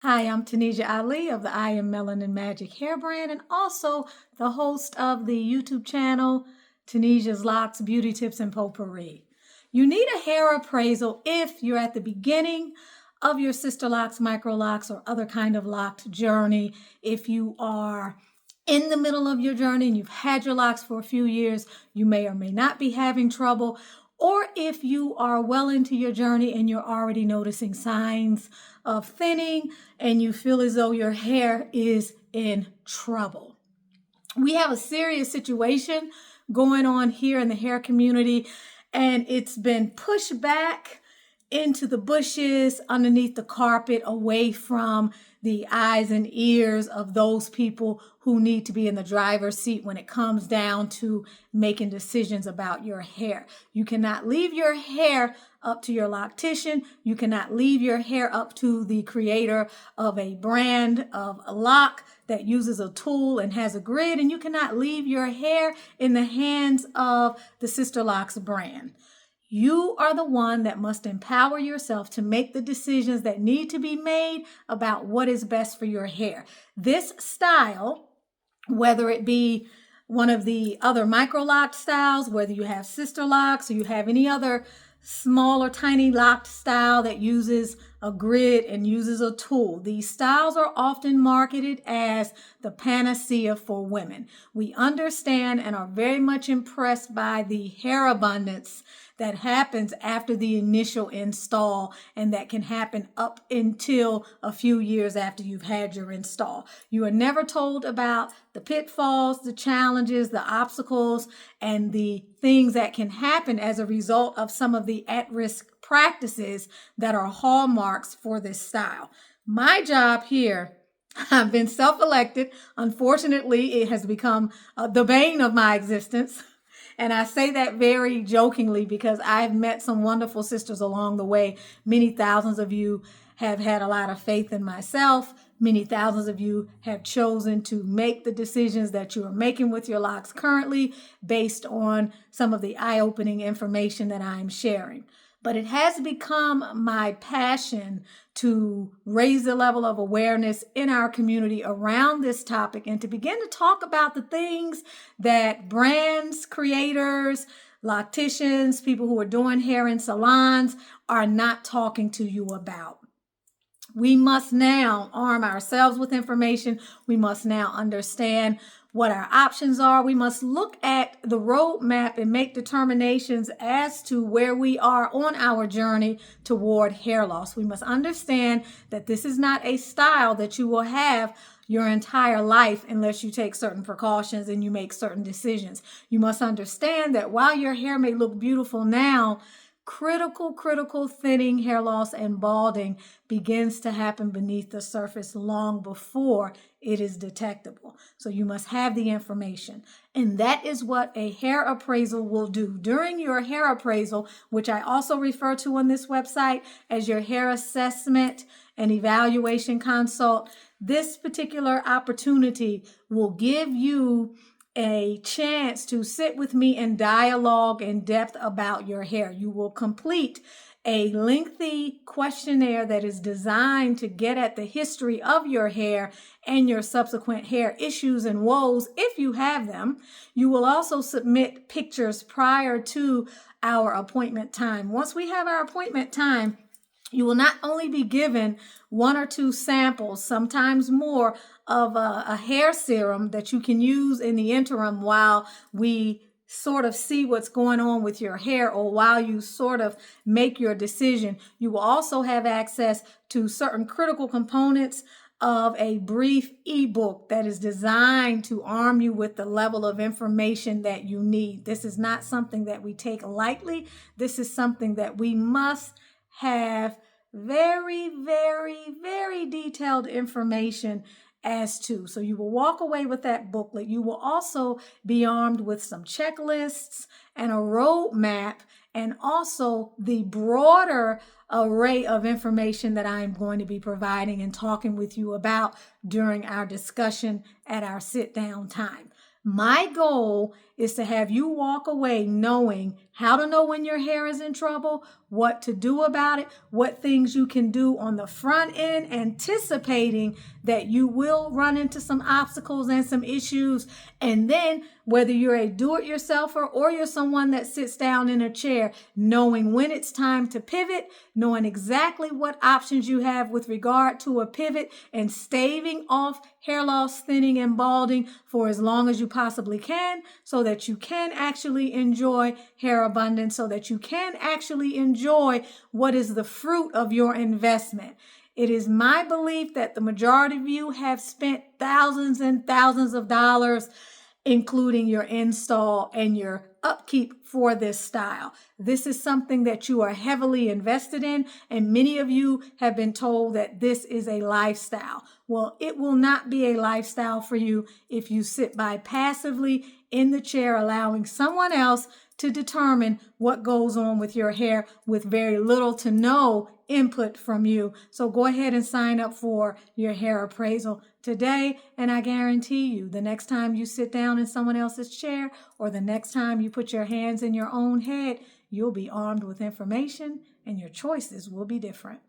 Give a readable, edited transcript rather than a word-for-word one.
Hi, I'm Tanisha Ali of the I Am Melanin Magic Hair brand and also the host of the YouTube channel Tanisha's Locks Beauty Tips and Potpourri. You need a hair appraisal if you're at the beginning of your Sisterlocks, Microlocks, or other kind of locked journey. If you are in the middle of your journey and you've had your locks for a few years, you may or may not be having trouble. Or if you are well into your journey and you're already noticing signs of thinning and you feel as though your hair is in trouble. We have a serious situation going on here in the hair community, and it's been pushed back into the bushes, underneath the carpet, away from the eyes and ears of those people who need to be in the driver's seat when it comes down to making decisions about your hair. You cannot leave your hair up to your loctician. You cannot leave your hair up to the creator of a brand of a lock that uses a tool and has a grid, and you cannot leave your hair in the hands of the Sisterlocks brand. You are the one that must empower yourself to make the decisions that need to be made about what is best for your hair. This style, whether it be one of the other Microlock styles, whether you have Sisterlocks or you have any other small or tiny locked style that uses a grid and uses a tool. These styles are often marketed as the panacea for women. We understand and are very much impressed by the hair abundance that happens after the initial install, and that can happen up until a few years after you've had your install. You are never told about the pitfalls, the challenges, the obstacles, and the things that can happen as a result of some of the at-risk practices that are hallmarks for this style. My job here, I've been self-elected. Unfortunately, it has become the bane of my existence. And I say that very jokingly because I've met some wonderful sisters along the way. Many thousands of you have had a lot of faith in myself. Many thousands of you have chosen to make the decisions that you are making with your locks currently based on some of the eye-opening information that I'm sharing. But it has become my passion to raise the level of awareness in our community around this topic and to begin to talk about the things that brands, creators, locticians, people who are doing hair in salons are not talking to you about. We must now arm ourselves with information. We must now understand what our options are. We must look at the roadmap and make determinations as to where we are on our journey toward hair loss. We must understand that this is not a style that you will have your entire life unless you take certain precautions and you make certain decisions. You must understand that while your hair may look beautiful now, critical thinning, hair loss, and balding begins to happen beneath the surface long before it is detectable. So you must have the information. And that is what a hair appraisal will do. During your hair appraisal, which I also refer to on this website as your hair assessment and evaluation consult, this particular opportunity will give you a chance to sit with me and dialogue in depth about your hair. You will complete a lengthy questionnaire that is designed to get at the history of your hair and your subsequent hair issues and woes if you have them. You will also submit pictures prior to our appointment time. Once we have our appointment time, you will not only be given one or two samples, sometimes more, of a hair serum that you can use in the interim while we sort of see what's going on with your hair or while you sort of make your decision. You will also have access to certain critical components of a brief ebook that is designed to arm you with the level of information that you need. This is not something that we take lightly. This is something that we must have very detailed information as to. So you will walk away with that booklet. You will also be armed with some checklists and a roadmap and also the broader array of information that I am going to be providing and talking with you about during our discussion at our sit down time. My goal is to have you walk away knowing how to know when your hair is in trouble, what to do about it, what things you can do on the front end, anticipating that you will run into some obstacles and some issues. And then whether you're a do-it-yourselfer or you're someone that sits down in a chair, knowing when it's time to pivot, knowing exactly what options you have with regard to a pivot, and staving off hair loss, thinning, and balding for as long as you possibly can, so that you can actually enjoy hair abundance, so that you can actually enjoy what is the fruit of your investment. It is my belief that the majority of you have spent thousands and thousands of dollars, including your install and your upkeep for this style. This is something that you are heavily invested in, and many of you have been told that this is a lifestyle. Well, it will not be a lifestyle for you if you sit by passively in the chair, allowing someone else to determine what goes on with your hair with very little to no input from you. So go ahead and sign up for your hair appraisal today, and I guarantee you the next time you sit down in someone else's chair, or the next time you put your hands in your own head, you'll be armed with information and your choices will be different.